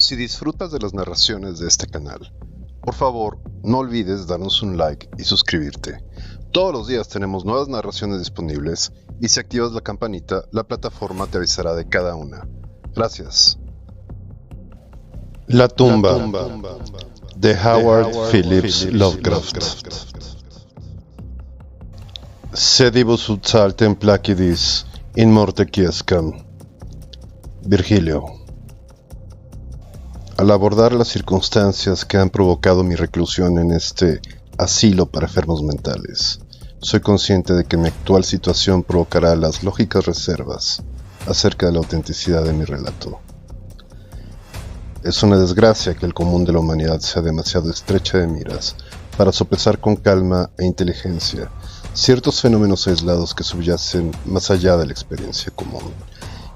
Si disfrutas de las narraciones de este canal, por favor, no olvides darnos un like y suscribirte. Todos los días tenemos nuevas narraciones disponibles y si activas la campanita, la plataforma te avisará de cada una. Gracias. La tumba de Howard Phillips Lovecraft. Sedibus ut saltem placidis in morte quiescam. Virgilio. Al abordar las circunstancias que han provocado mi reclusión en este asilo para enfermos mentales, soy consciente de que mi actual situación provocará las lógicas reservas acerca de la autenticidad de mi relato. Es una desgracia que el común de la humanidad sea demasiado estrecha de miras para sopesar con calma e inteligencia ciertos fenómenos aislados que subyacen más allá de la experiencia común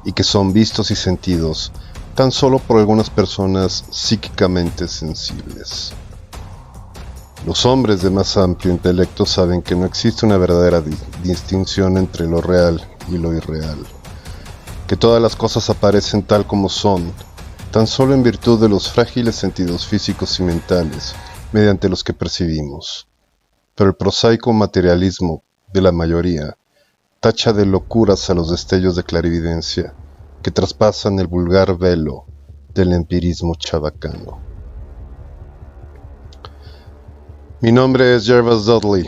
y que son vistos y sentidos tan solo por algunas personas psíquicamente sensibles. Los hombres de más amplio intelecto saben que no existe una verdadera distinción entre lo real y lo irreal, que todas las cosas aparecen tal como son, tan solo en virtud de los frágiles sentidos físicos y mentales mediante los que percibimos. Pero el prosaico materialismo de la mayoría tacha de locuras a los destellos de clarividencia que traspasan el vulgar velo del empirismo chabacano. Mi nombre es Gervas Dudley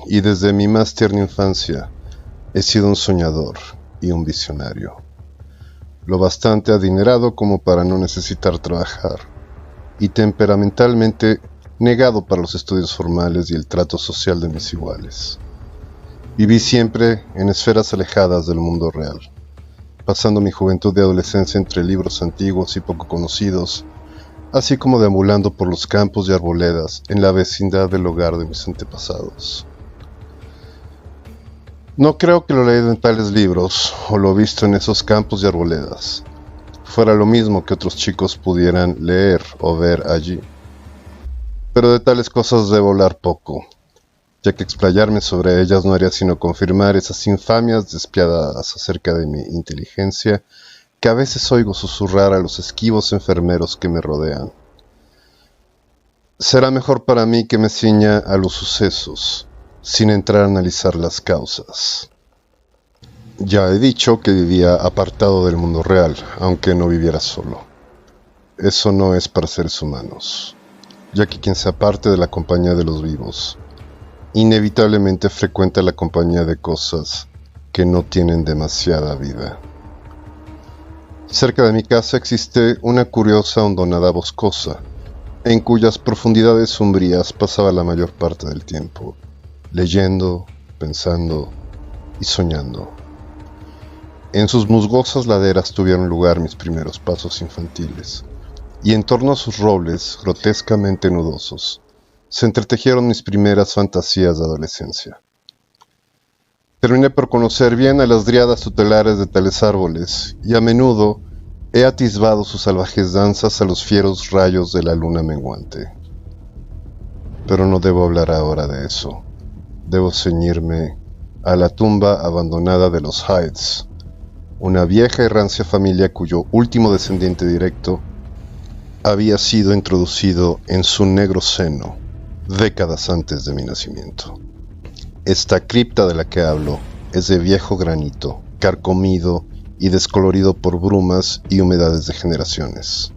y desde mi más tierna infancia he sido un soñador y un visionario, lo bastante adinerado como para no necesitar trabajar y temperamentalmente negado para los estudios formales y el trato social de mis iguales. Viví siempre en esferas alejadas del mundo real, pasando mi juventud y adolescencia entre libros antiguos y poco conocidos, así como deambulando por los campos y arboledas en la vecindad del hogar de mis antepasados. No creo que lo leído en tales libros, o lo visto en esos campos y arboledas, fuera lo mismo que otros chicos pudieran leer o ver allí. Pero de tales cosas debo hablar poco, ya que explayarme sobre ellas no haría sino confirmar esas infamias despiadadas acerca de mi inteligencia que a veces oigo susurrar a los esquivos enfermeros que me rodean. Será mejor para mí que me ciña a los sucesos, sin entrar a analizar las causas. Ya he dicho que vivía apartado del mundo real, aunque no viviera solo. Eso no es para seres humanos, ya que quien se aparte de la compañía de los vivos inevitablemente frecuenta la compañía de cosas que no tienen demasiada vida. Cerca de mi casa existe una curiosa hondonada boscosa, en cuyas profundidades sombrías pasaba la mayor parte del tiempo, leyendo, pensando y soñando. En sus musgosas laderas tuvieron lugar mis primeros pasos infantiles, y en torno a sus robles, grotescamente nudosos, se entretejieron mis primeras fantasías de adolescencia. Terminé por conocer bien a las dríadas tutelares de tales árboles, y a menudo he atisbado sus salvajes danzas a los fieros rayos de la luna menguante. Pero no debo hablar ahora de eso. Debo ceñirme a la tumba abandonada de los Hydes, una vieja y rancia familia cuyo último descendiente directo había sido introducido en su negro seno décadas antes de mi nacimiento. Esta cripta de la que hablo es de viejo granito, carcomido y descolorido por brumas y humedades de generaciones.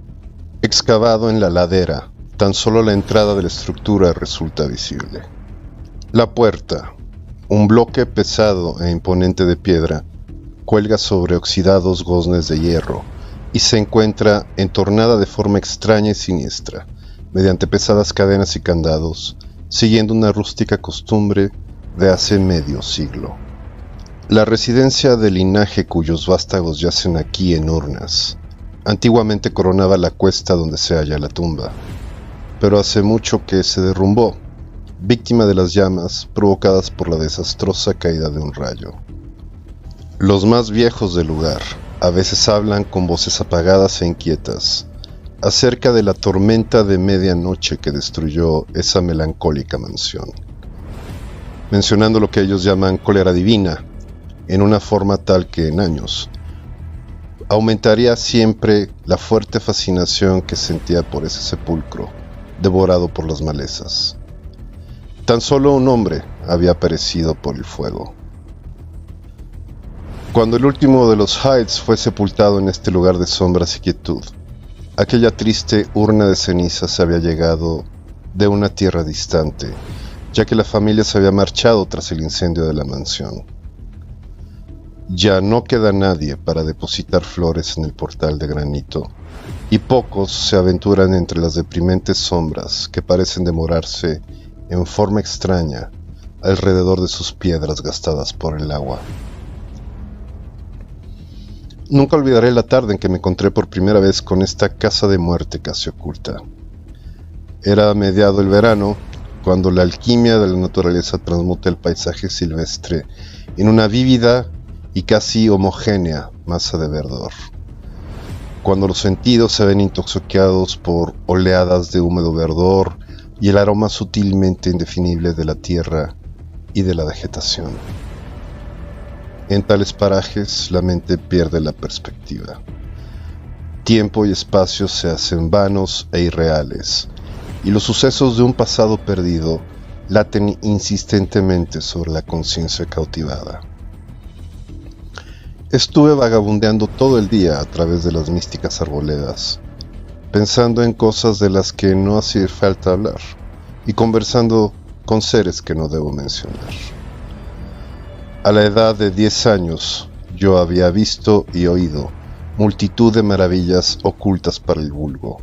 Excavado en la ladera, tan solo la entrada de la estructura resulta visible. La puerta, un bloque pesado e imponente de piedra, cuelga sobre oxidados goznes de hierro y se encuentra entornada de forma extraña y siniestra, mediante pesadas cadenas y candados, siguiendo una rústica costumbre de hace medio siglo. La residencia del linaje cuyos vástagos yacen aquí en urnas, antiguamente coronaba la cuesta donde se halla la tumba, pero hace mucho que se derrumbó, víctima de las llamas provocadas por la desastrosa caída de un rayo. Los más viejos del lugar a veces hablan con voces apagadas e inquietas acerca de la tormenta de medianoche que destruyó esa melancólica mansión, mencionando lo que ellos llaman cólera divina, en una forma tal que en años aumentaría siempre la fuerte fascinación que sentía por ese sepulcro, devorado por las malezas. Tan solo un hombre había perecido por el fuego. Cuando el último de los Hydes fue sepultado en este lugar de sombras y quietud, aquella triste urna de cenizas había llegado de una tierra distante, ya que la familia se había marchado tras el incendio de la mansión. Ya no queda nadie para depositar flores en el portal de granito, y pocos se aventuran entre las deprimentes sombras que parecen demorarse en forma extraña alrededor de sus piedras gastadas por el agua. Nunca olvidaré la tarde en que me encontré por primera vez con esta casa de muerte casi oculta. Era mediado el verano, cuando la alquimia de la naturaleza transmuta el paisaje silvestre en una vívida y casi homogénea masa de verdor. Cuando los sentidos se ven intoxicados por oleadas de húmedo verdor y el aroma sutilmente indefinible de la tierra y de la vegetación. En tales parajes la mente pierde la perspectiva. Tiempo y espacio se hacen vanos e irreales, y los sucesos de un pasado perdido laten insistentemente sobre la conciencia cautivada. Estuve vagabundeando todo el día a través de las místicas arboledas, pensando en cosas de las que no hacía falta hablar, y conversando con seres que no debo mencionar. A la edad de 10 años, yo había visto y oído multitud de maravillas ocultas para el vulgo,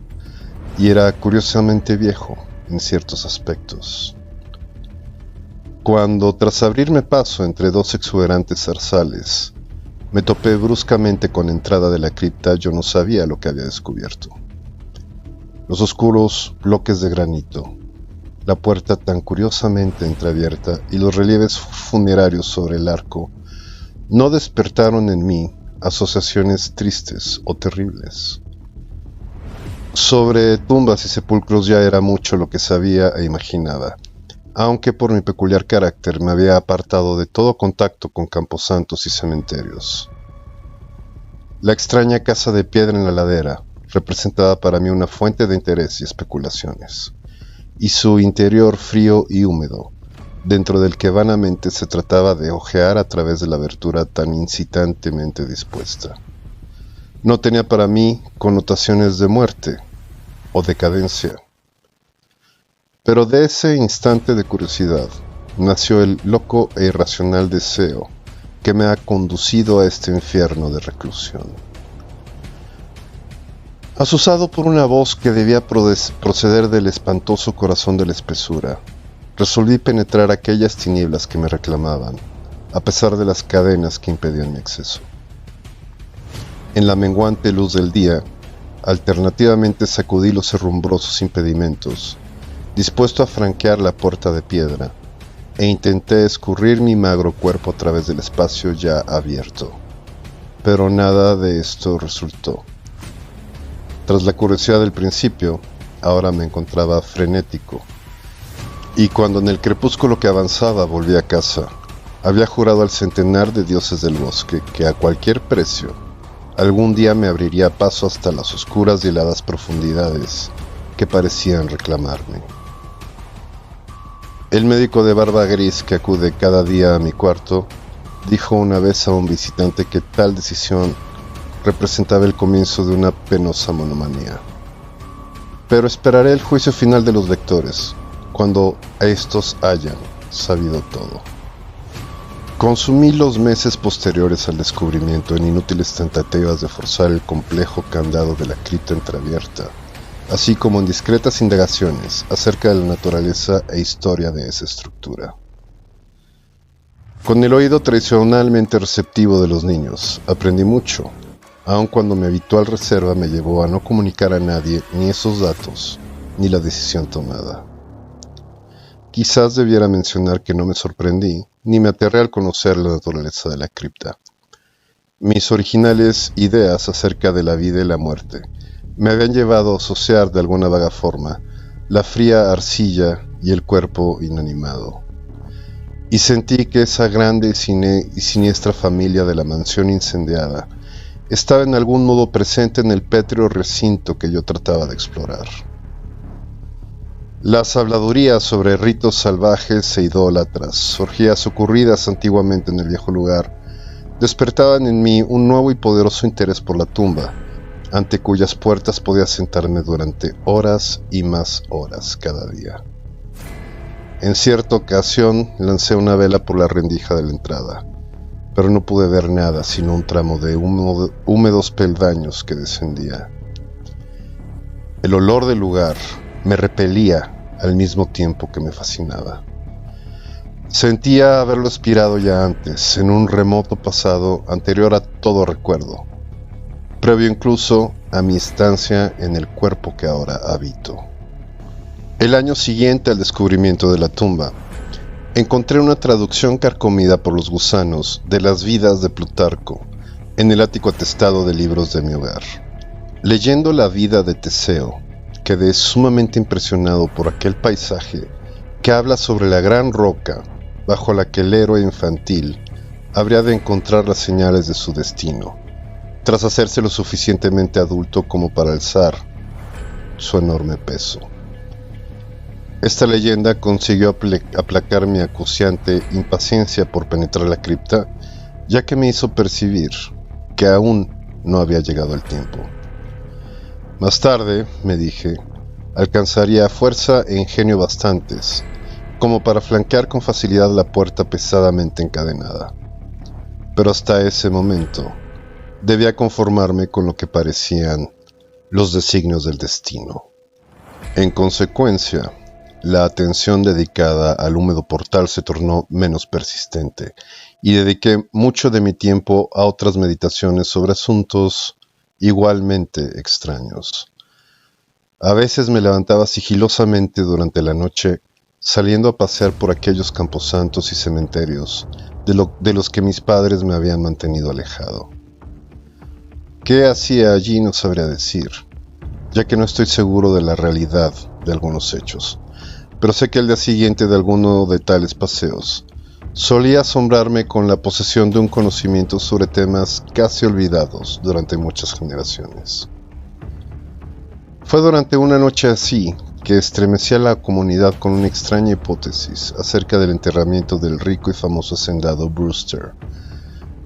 y era curiosamente viejo en ciertos aspectos. Cuando, tras abrirme paso entre dos exuberantes zarzales, me topé bruscamente con la entrada de la cripta, yo no sabía lo que había descubierto. Los oscuros bloques de granito, la puerta tan curiosamente entreabierta y los relieves funerarios sobre el arco no despertaron en mí asociaciones tristes o terribles. Sobre tumbas y sepulcros ya era mucho lo que sabía e imaginaba, aunque por mi peculiar carácter me había apartado de todo contacto con camposantos y cementerios. La extraña casa de piedra en la ladera representaba para mí una fuente de interés y especulaciones, y su interior frío y húmedo, dentro del que vanamente se trataba de ojear a través de la abertura tan incitantemente dispuesta. No tenía para mí connotaciones de muerte o decadencia. Pero de ese instante de curiosidad nació el loco e irracional deseo que me ha conducido a este infierno de reclusión. Asusado por una voz que debía proceder del espantoso corazón de la espesura, resolví penetrar aquellas tinieblas que me reclamaban, a pesar de las cadenas que impedían mi acceso. En la menguante luz del día, alternativamente sacudí los herrumbrosos impedimentos, dispuesto a franquear la puerta de piedra, e intenté escurrir mi magro cuerpo a través del espacio ya abierto. Pero nada de esto resultó. Tras la curiosidad del principio, ahora me encontraba frenético, y cuando en el crepúsculo que avanzaba volví a casa, había jurado al centenar de dioses del bosque que a cualquier precio, algún día me abriría paso hasta las oscuras y heladas profundidades que parecían reclamarme. El médico de barba gris que acude cada día a mi cuarto dijo una vez a un visitante que tal decisión representaba el comienzo de una penosa monomanía. Pero esperaré el juicio final de los lectores, cuando estos hayan sabido todo. Consumí los meses posteriores al descubrimiento en inútiles tentativas de forzar el complejo candado de la cripta entreabierta, así como en discretas indagaciones acerca de la naturaleza e historia de esa estructura. Con el oído tradicionalmente receptivo de los niños, aprendí mucho, aun cuando mi habitual reserva me llevó a no comunicar a nadie ni esos datos, ni la decisión tomada. Quizás debiera mencionar que no me sorprendí, ni me aterré al conocer la naturaleza de la cripta. Mis originales ideas acerca de la vida y la muerte me habían llevado a asociar de alguna vaga forma la fría arcilla y el cuerpo inanimado. Y sentí que esa grande y siniestra familia de la mansión incendiada estaba en algún modo presente en el pétreo recinto que yo trataba de explorar. Las habladurías sobre ritos salvajes e idólatras, orgías ocurridas antiguamente en el viejo lugar, despertaban en mí un nuevo y poderoso interés por la tumba, ante cuyas puertas podía sentarme durante horas y más horas cada día. En cierta ocasión lancé una vela por la rendija de la entrada, pero no pude ver nada sino un tramo de húmedos peldaños que descendía. El olor del lugar me repelía al mismo tiempo que me fascinaba. Sentía haberlo aspirado ya antes, en un remoto pasado anterior a todo recuerdo, previo incluso a mi estancia en el cuerpo que ahora habito. El año siguiente al descubrimiento de la tumba, encontré una traducción carcomida por los gusanos de las vidas de Plutarco en el ático atestado de libros de mi hogar. Leyendo la vida de Teseo, quedé sumamente impresionado por aquel paisaje que habla sobre la gran roca bajo la que el héroe infantil habría de encontrar las señales de su destino, tras hacerse lo suficientemente adulto como para alzar su enorme peso. Esta leyenda consiguió aplacar mi acuciante impaciencia por penetrar la cripta, ya que me hizo percibir que aún no había llegado el tiempo. Más tarde, me dije, alcanzaría fuerza e ingenio bastantes como para flanquear con facilidad la puerta pesadamente encadenada. Pero hasta ese momento, debía conformarme con lo que parecían los designios del destino. En consecuencia, la atención dedicada al húmedo portal se tornó menos persistente, y dediqué mucho de mi tiempo a otras meditaciones sobre asuntos igualmente extraños. A veces me levantaba sigilosamente durante la noche, saliendo a pasear por aquellos camposantos y cementerios de los que mis padres me habían mantenido alejado. ¿Qué hacía allí? No sabría decir, ya que no estoy seguro de la realidad de algunos hechos, pero sé que al día siguiente de alguno de tales paseos, solía asombrarme con la posesión de un conocimiento sobre temas casi olvidados durante muchas generaciones. Fue durante una noche así que estremecí a la comunidad con una extraña hipótesis acerca del enterramiento del rico y famoso hacendado Brewster,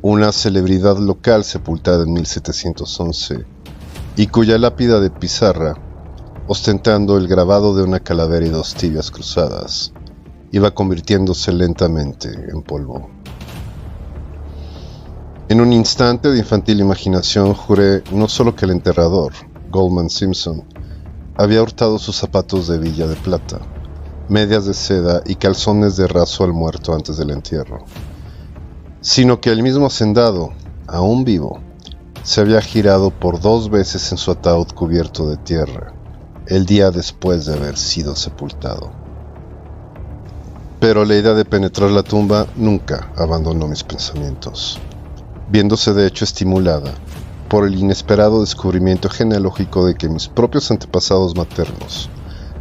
una celebridad local sepultada en 1711 y cuya lápida de pizarra, ostentando el grabado de una calavera y dos tibias cruzadas, iba convirtiéndose lentamente en polvo. En un instante de infantil imaginación juré no solo que el enterrador, Goldman Simpson, había hurtado sus zapatos de villa de plata, medias de seda y calzones de raso al muerto antes del entierro, sino que el mismo hacendado, aún vivo, se había girado por 2 veces en su ataúd cubierto de tierra, el día después de haber sido sepultado. Pero la idea de penetrar la tumba nunca abandonó mis pensamientos, viéndose de hecho estimulada por el inesperado descubrimiento genealógico de que mis propios antepasados maternos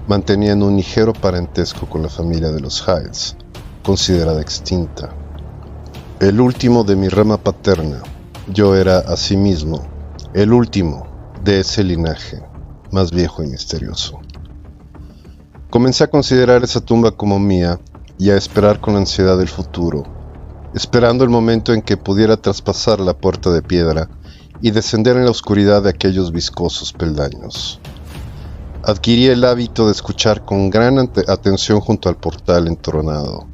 mantenían un ligero parentesco con la familia de los Hyles, considerada extinta. El último de mi rama paterna, yo era asimismo el último de ese linaje más viejo y misterioso. Comencé a considerar esa tumba como mía y a esperar con ansiedad el futuro, esperando el momento en que pudiera traspasar la puerta de piedra y descender en la oscuridad de aquellos viscosos peldaños. Adquirí el hábito de escuchar con gran atención junto al portal entronado,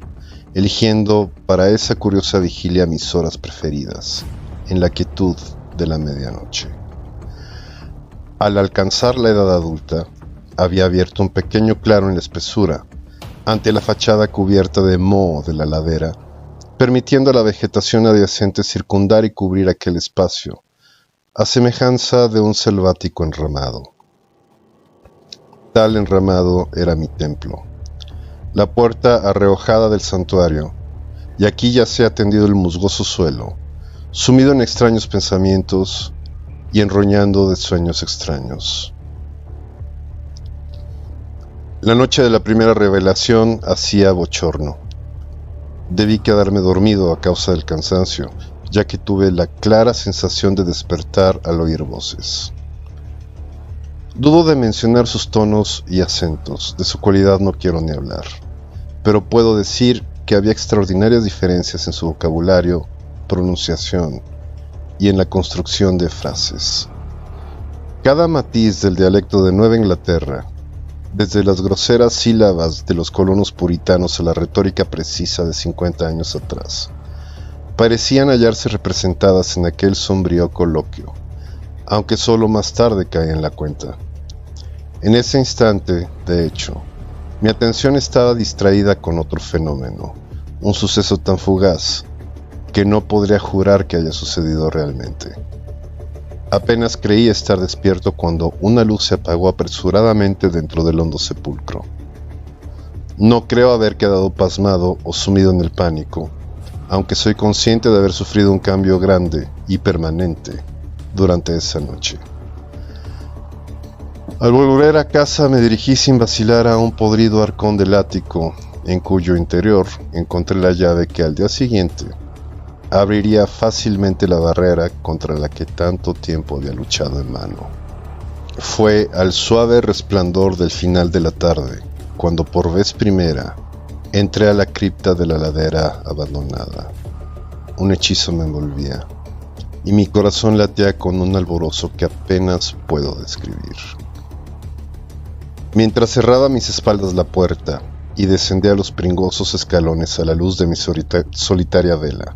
eligiendo para esa curiosa vigilia mis horas preferidas, en la quietud de la medianoche. Al alcanzar la edad adulta, había abierto un pequeño claro en la espesura, ante la fachada cubierta de moho de la ladera, permitiendo a la vegetación adyacente circundar y cubrir aquel espacio, a semejanza de un selvático enramado. Tal enramado era mi templo, la puerta arreojada del santuario, y aquí yacía tendido el musgoso suelo, sumido en extraños pensamientos y enroñando de sueños extraños. La noche de la primera revelación hacía bochorno. Debí quedarme dormido a causa del cansancio, ya que tuve la clara sensación de despertar al oír voces. Dudo de mencionar sus tonos y acentos, de su cualidad no quiero ni hablar, pero puedo decir que había extraordinarias diferencias en su vocabulario, pronunciación y en la construcción de frases. Cada matiz del dialecto de Nueva Inglaterra, desde las groseras sílabas de los colonos puritanos a la retórica precisa de 50 años atrás, parecían hallarse representadas en aquel sombrío coloquio, aunque solo más tarde caí en la cuenta. En ese instante, de hecho, mi atención estaba distraída con otro fenómeno, un suceso tan fugaz que no podría jurar que haya sucedido realmente. Apenas creí estar despierto cuando una luz se apagó apresuradamente dentro del hondo sepulcro. No creo haber quedado pasmado o sumido en el pánico, aunque soy consciente de haber sufrido un cambio grande y permanente durante esa noche. Al volver a casa me dirigí sin vacilar a un podrido arcón del ático, en cuyo interior encontré la llave que al día siguiente abriría fácilmente la barrera contra la que tanto tiempo había luchado en vano. Fue al suave resplandor del final de la tarde, cuando por vez primera entré a la cripta de la ladera abandonada. Un hechizo me envolvía, y mi corazón latía con un alborozo que apenas puedo describir. Mientras cerraba a mis espaldas la puerta y descendía los pringosos escalones a la luz de mi solitaria vela,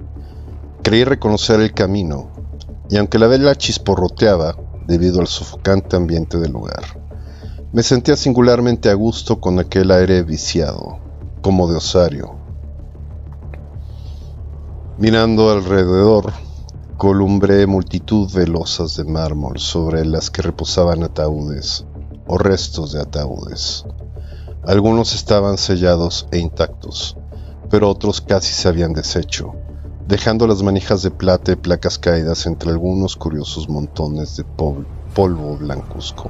creí reconocer el camino, y aunque la vela chisporroteaba debido al sofocante ambiente del lugar, me sentía singularmente a gusto con aquel aire viciado, como de osario. Mirando alrededor, columbré multitud de losas de mármol sobre las que reposaban ataúdes o restos de ataúdes. Algunos estaban sellados e intactos, pero otros casi se habían deshecho, dejando las manijas de plata y placas caídas entre algunos curiosos montones de polvo blancuzco.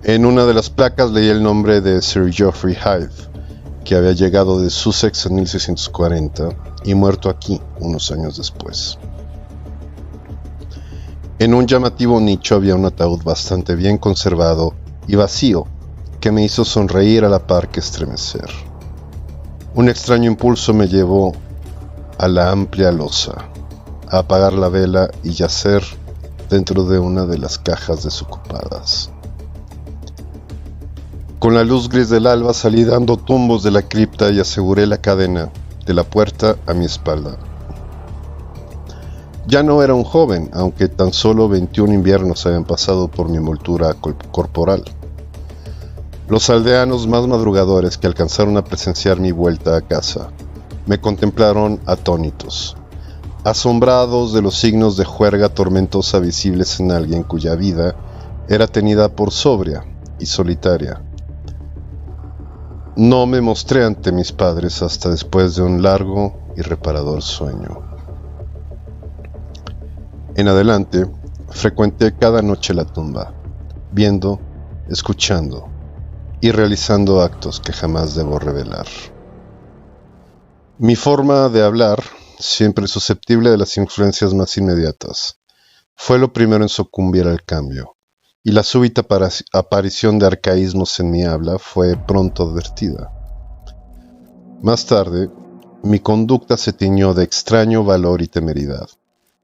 En una de las placas leí el nombre de Sir Geoffrey Hyde, que había llegado de Sussex en 1640 y muerto aquí unos años después. En un llamativo nicho había un ataúd bastante bien conservado y vacío, que me hizo sonreír a la par que estremecer. Un extraño impulso me llevó a la amplia losa, a apagar la vela y yacer dentro de una de las cajas desocupadas. Con la luz gris del alba salí dando tumbos de la cripta y aseguré la cadena de la puerta a mi espalda. Ya no era un joven, aunque tan solo 21 inviernos habían pasado por mi envoltura corporal. Los aldeanos más madrugadores que alcanzaron a presenciar mi vuelta a casa me contemplaron atónitos, asombrados de los signos de juerga tormentosa visibles en alguien cuya vida era tenida por sobria y solitaria. No me mostré ante mis padres hasta después de un largo y reparador sueño. En adelante, frecuenté cada noche la tumba, viendo, escuchando y realizando actos que jamás debo revelar. Mi forma de hablar, siempre susceptible de las influencias más inmediatas, fue lo primero en sucumbir al cambio, y la súbita aparición de arcaísmos en mi habla fue pronto advertida. Más tarde, mi conducta se tiñó de extraño valor y temeridad,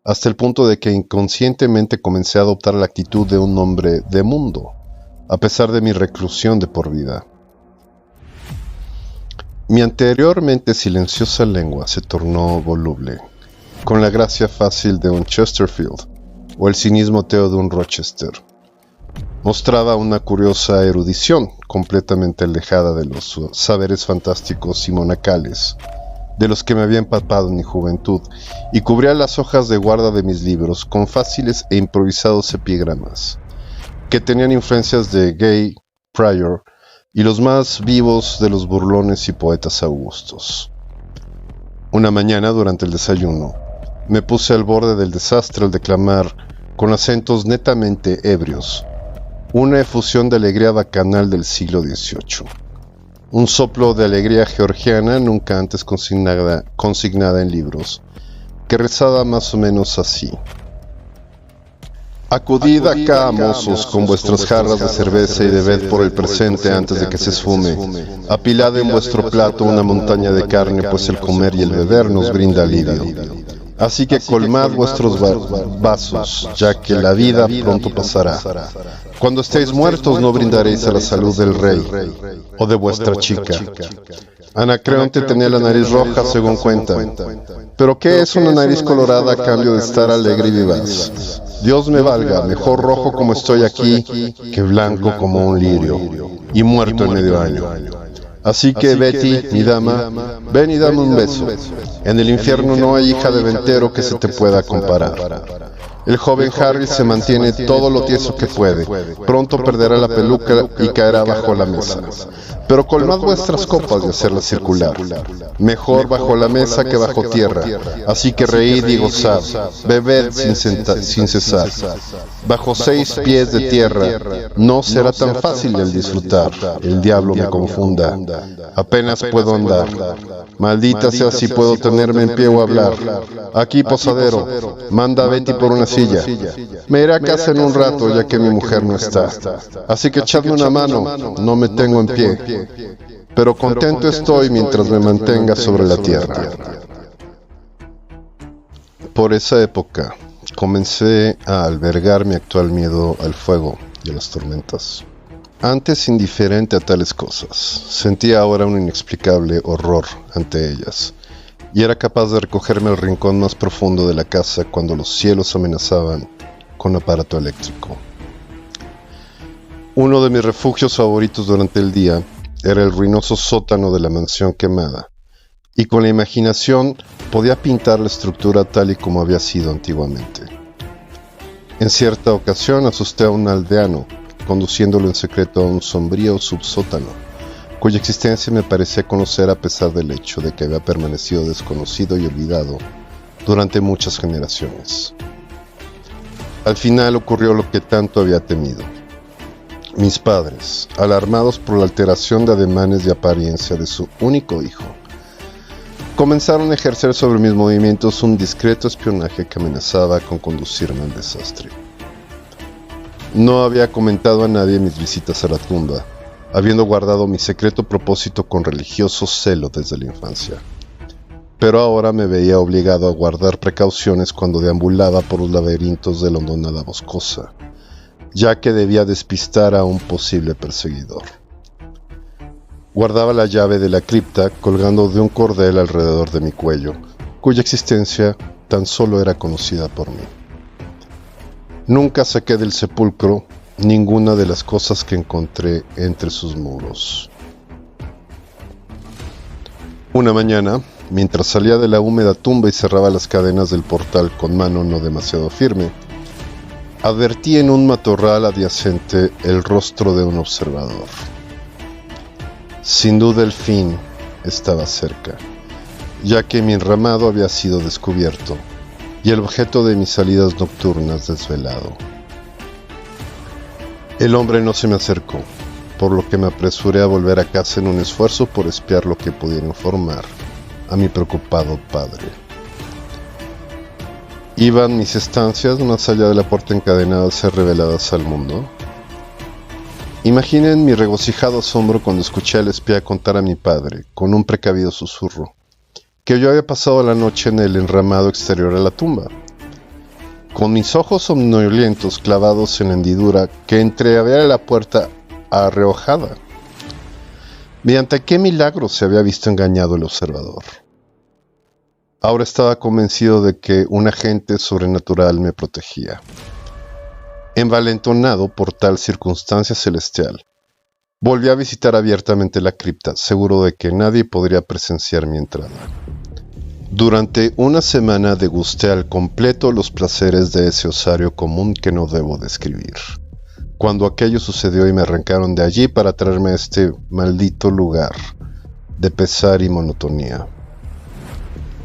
hasta el punto de que inconscientemente comencé a adoptar la actitud de un hombre de mundo, a pesar de mi reclusión de por vida. Mi anteriormente silenciosa lengua se tornó voluble, con la gracia fácil de un Chesterfield o el cinismo teo de un Rochester. Mostraba una curiosa erudición completamente alejada de los saberes fantásticos y monacales de los que me había empapado en mi juventud, y cubría las hojas de guarda de mis libros con fáciles e improvisados epigramas, que tenían influencias de Gay, Prior y los más vivos de los burlones y poetas augustos. Una mañana, durante el desayuno, me puse al borde del desastre al declamar, con acentos netamente ebrios, una efusión de alegría bacanal del siglo XVIII. un soplo de alegría georgiana nunca antes consignada en libros, que rezaba más o menos así. Acudid acá, mozos, con vuestras jarras de cerveza y bebed por el presente antes de que se esfume. Apilad en vuestro plato una montaña de carne, pues el comer y el beber nos brinda alivio. Así que colmad vuestros vasos, ya que la vida pronto pasará. Cuando estéis muertos no brindaréis a la salud del rey o de vuestra chica. Anacreonte tenía la nariz roja, según cuentan. ¿Pero qué es una nariz colorada a cambio de estar alegre y vivaz? Dios me valga, mejor rojo como estoy aquí que blanco como un lirio, y muerto en medio año. Así que Betty, mi dama, ven y dame un beso. En el infierno no hay hija de ventero que se te pueda comparar. El joven Harry se mantiene todo lo tieso que puede. Pronto perderá la peluca y caerá bajo la mesa. Pero colmad vuestras copas de hacerla circular. Mejor bajo la mesa que bajo tierra. Así que reíd y gozad. Bebed sin cesar. Bajo 6 pies de tierra no será tan fácil el disfrutar. El diablo me confunda. Apenas puedo andar. Maldita sea si puedo tenerme en pie o hablar. Aquí, posadero, manda a Betty por una silla. Me iré a casa en un rato, ya que mi mujer no está. Así que echadme una mano, no me tengo en pie. Pero contento estoy mientras me mantenga sobre la tierra. Por esa época, comencé a albergar mi actual miedo al fuego y a las tormentas. Antes indiferente a tales cosas, sentía ahora un inexplicable horror ante ellas, y era capaz de recogerme al rincón más profundo de la casa cuando los cielos amenazaban con aparato eléctrico. Uno de mis refugios favoritos durante el día era el ruinoso sótano de la mansión quemada, y con la imaginación podía pintar la estructura tal y como había sido antiguamente. En cierta ocasión asusté a un aldeano, conduciéndolo en secreto a un sombrío subsótano, cuya existencia me parecía conocer a pesar del hecho de que había permanecido desconocido y olvidado durante muchas generaciones. Al final ocurrió lo que tanto había temido. Mis padres, alarmados por la alteración de ademanes y apariencia de su único hijo, comenzaron a ejercer sobre mis movimientos un discreto espionaje que amenazaba con conducirme al desastre. No había comentado a nadie mis visitas a la tumba, habiendo guardado mi secreto propósito con religioso celo desde la infancia. Pero ahora me veía obligado a guardar precauciones cuando deambulaba por los laberintos de la hondonada boscosa, ya que debía despistar a un posible perseguidor. Guardaba la llave de la cripta colgando de un cordel alrededor de mi cuello, cuya existencia tan solo era conocida por mí. Nunca saqué del sepulcro ninguna de las cosas que encontré entre sus muros. Una mañana, mientras salía de la húmeda tumba y cerraba las cadenas del portal con mano no demasiado firme, advertí en un matorral adyacente el rostro de un observador. Sin duda el fin estaba cerca, ya que mi enramado había sido descubierto y el objeto de mis salidas nocturnas desvelado. El hombre no se me acercó, por lo que me apresuré a volver a casa en un esfuerzo por espiar lo que pudiera informar a mi preocupado padre. ¿Iban mis estancias más allá de la puerta encadenada a ser reveladas al mundo? Imaginen mi regocijado asombro cuando escuché al espía contar a mi padre, con un precavido susurro, que yo había pasado la noche en el enramado exterior a la tumba. Con mis ojos somnolentos clavados en la hendidura que entreabría la puerta arreojada. ¿Mediante qué milagro se había visto engañado el observador? Ahora estaba convencido de que un agente sobrenatural me protegía. Envalentonado por tal circunstancia celestial, volví a visitar abiertamente la cripta, seguro de que nadie podría presenciar mi entrada. Durante una semana degusté al completo los placeres de ese osario común que no debo describir. Cuando aquello sucedió y me arrancaron de allí para traerme a este maldito lugar de pesar y monotonía.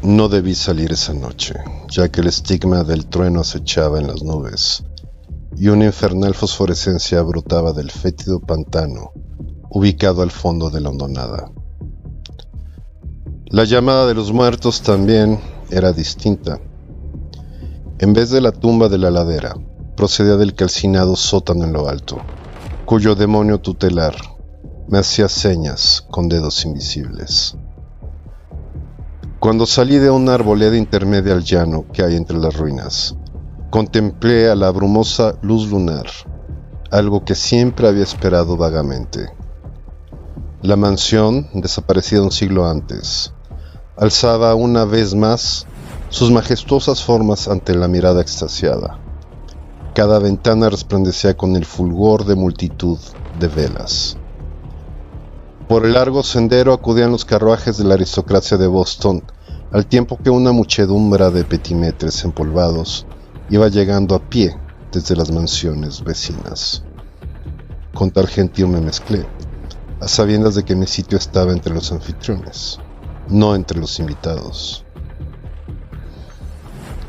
No debí salir esa noche, ya que el estigma del trueno acechaba en las nubes y una infernal fosforescencia brotaba del fétido pantano ubicado al fondo de la hondonada. La llamada de los muertos también era distinta. En vez de la tumba de la ladera, procedía del calcinado sótano en lo alto, cuyo demonio tutelar me hacía señas con dedos invisibles. Cuando salí de una arboleda intermedia al llano que hay entre las ruinas, contemplé a la brumosa luz lunar, algo que siempre había esperado vagamente. La mansión, desaparecida un siglo antes, alzaba una vez más sus majestuosas formas ante la mirada extasiada. Cada ventana resplandecía con el fulgor de multitud de velas. Por el largo sendero acudían los carruajes de la aristocracia de Boston, al tiempo que una muchedumbre de petimetres empolvados iba llegando a pie desde las mansiones vecinas. Con tal gentío me mezclé, a sabiendas de que mi sitio estaba entre los anfitriones, no entre los invitados.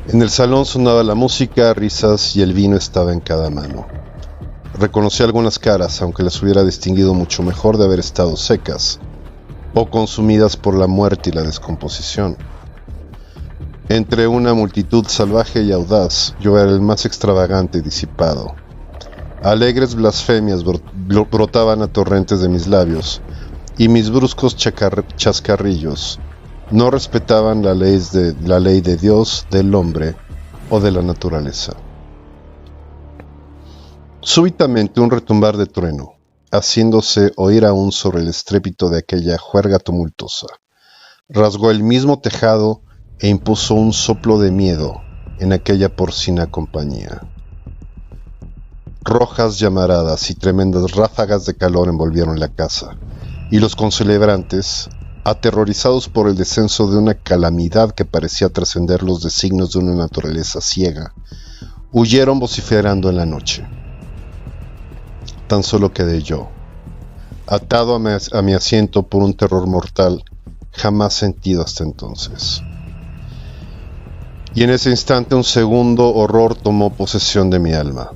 En el salón sonaba la música, risas y el vino estaba en cada mano. Reconocí algunas caras, aunque las hubiera distinguido mucho mejor de haber estado secas o consumidas por la muerte y la descomposición. Entre una multitud salvaje y audaz, yo era el más extravagante y disipado. Alegres blasfemias brotaban a torrentes de mis labios, y mis bruscos chascarrillos no respetaban la ley de Dios, del hombre o de la naturaleza. Súbitamente un retumbar de trueno, haciéndose oír aún sobre el estrépito de aquella juerga tumultuosa, rasgó el mismo tejado e impuso un soplo de miedo en aquella porcina compañía. Rojas llamaradas y tremendas ráfagas de calor envolvieron la casa, y los concelebrantes, aterrorizados por el descenso de una calamidad que parecía trascender los designios de una naturaleza ciega, huyeron vociferando en la noche. Tan solo quedé yo, atado a mi asiento por un terror mortal jamás sentido hasta entonces. Y en ese instante un segundo horror tomó posesión de mi alma.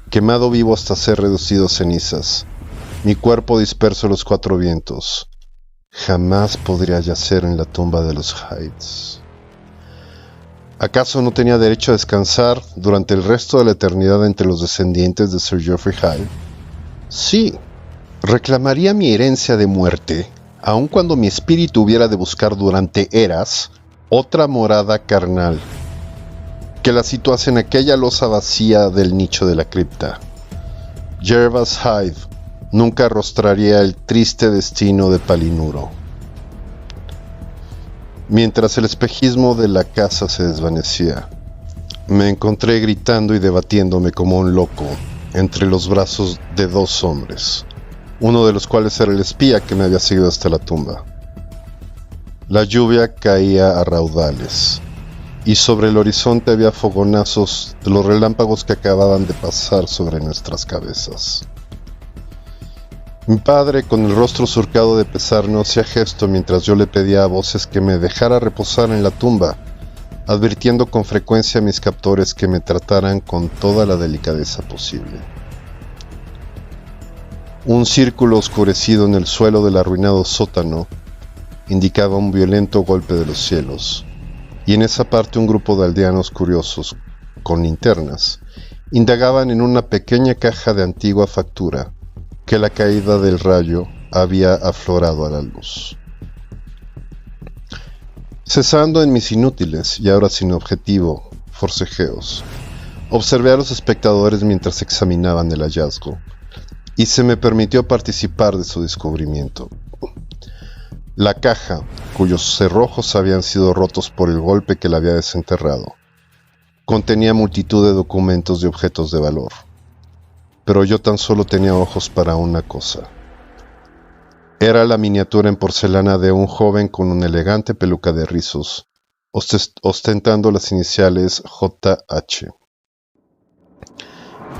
Quemado vivo hasta ser reducido a cenizas, mi cuerpo disperso a los cuatro vientos, jamás podría yacer en la tumba de los Hydes. ¿Acaso no tenía derecho a descansar durante el resto de la eternidad entre los descendientes de Sir Geoffrey Hyde? Sí, reclamaría mi herencia de muerte, aun cuando mi espíritu hubiera de buscar durante eras otra morada carnal, que la situase en aquella losa vacía del nicho de la cripta. Gervase Hyde nunca arrostraría el triste destino de Palinuro. Mientras el espejismo de la casa se desvanecía, me encontré gritando y debatiéndome como un loco entre los brazos de dos hombres, uno de los cuales era el espía que me había seguido hasta la tumba. La lluvia caía a raudales, y sobre el horizonte había fogonazos de los relámpagos que acababan de pasar sobre nuestras cabezas. Mi padre, con el rostro surcado de pesar, no hacía gesto mientras yo le pedía a voces que me dejara reposar en la tumba, advirtiendo con frecuencia a mis captores que me trataran con toda la delicadeza posible. Un círculo oscurecido en el suelo del arruinado sótano indicaba un violento golpe de los cielos, y en esa parte un grupo de aldeanos curiosos, con linternas, indagaban en una pequeña caja de antigua factura que la caída del rayo había aflorado a la luz. Cesando en mis inútiles y ahora sin objetivo forcejeos, observé a los espectadores mientras examinaban el hallazgo, y se me permitió participar de su descubrimiento. La caja, cuyos cerrojos habían sido rotos por el golpe que la había desenterrado, contenía multitud de documentos y objetos de valor. Pero yo tan solo tenía ojos para una cosa. Era la miniatura en porcelana de un joven con una elegante peluca de rizos, ostentando las iniciales JH.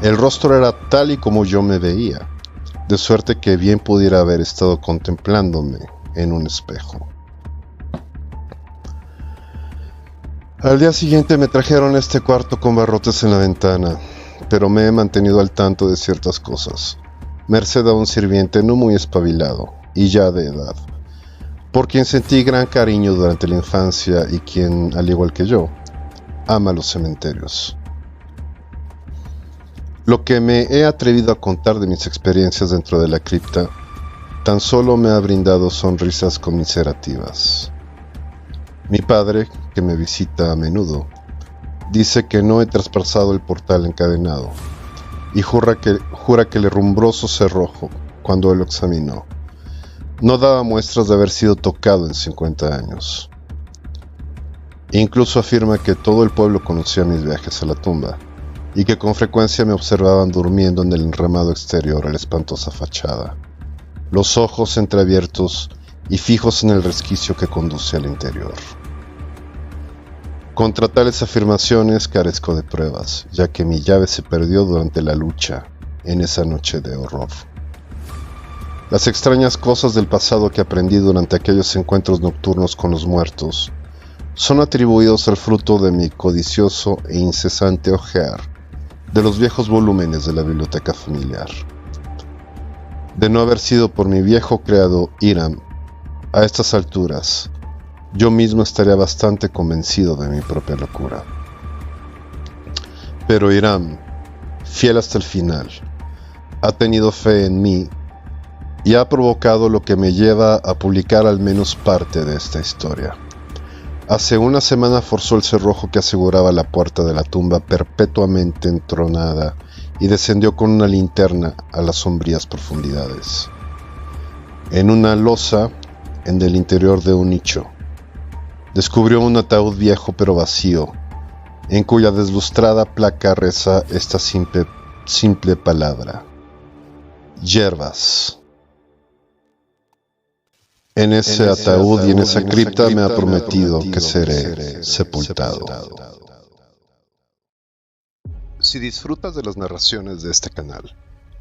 El rostro era tal y como yo me veía, de suerte que bien pudiera haber estado contemplándome en un espejo. Al día siguiente me trajeron a este cuarto con barrotes en la ventana, pero me he mantenido al tanto de ciertas cosas, merced a un sirviente no muy espabilado y ya de edad, por quien sentí gran cariño durante la infancia y quien, al igual que yo, ama los cementerios. Lo que me he atrevido a contar de mis experiencias dentro de la cripta tan solo me ha brindado sonrisas conmiserativas. Mi padre, que me visita a menudo, dice que no he traspasado el portal encadenado y jura que el herrumbroso cerrojo, cuando él lo examinó, no daba muestras de haber sido tocado en 50 años. Incluso afirma que todo el pueblo conocía mis viajes a la tumba y que con frecuencia me observaban durmiendo en el enramado exterior a la espantosa fachada, los ojos entreabiertos y fijos en el resquicio que conduce al interior. Contra tales afirmaciones carezco de pruebas, ya que mi llave se perdió durante la lucha en esa noche de horror. Las extrañas cosas del pasado que aprendí durante aquellos encuentros nocturnos con los muertos son atribuidos al fruto de mi codicioso e incesante ojear de los viejos volúmenes de la biblioteca familiar. De no haber sido por mi viejo criado Hiram, a estas alturas, yo mismo estaría bastante convencido de mi propia locura. Pero Hiram, fiel hasta el final, ha tenido fe en mí y ha provocado lo que me lleva a publicar al menos parte de esta historia. Hace una semana forzó el cerrojo que aseguraba la puerta de la tumba perpetuamente entronada y descendió con una linterna a las sombrías profundidades. En una losa, en el interior de un nicho, descubrió un ataúd viejo pero vacío, en cuya deslustrada placa reza esta simple palabra: hierbas. En ese ataúd y en esa cripta me ha prometido que seré sepultado. Si disfrutas de las narraciones de este canal,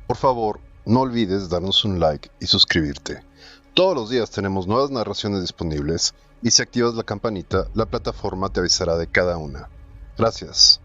por favor, no olvides darnos un like y suscribirte. Todos los días tenemos nuevas narraciones disponibles y si activas la campanita, la plataforma te avisará de cada una. Gracias.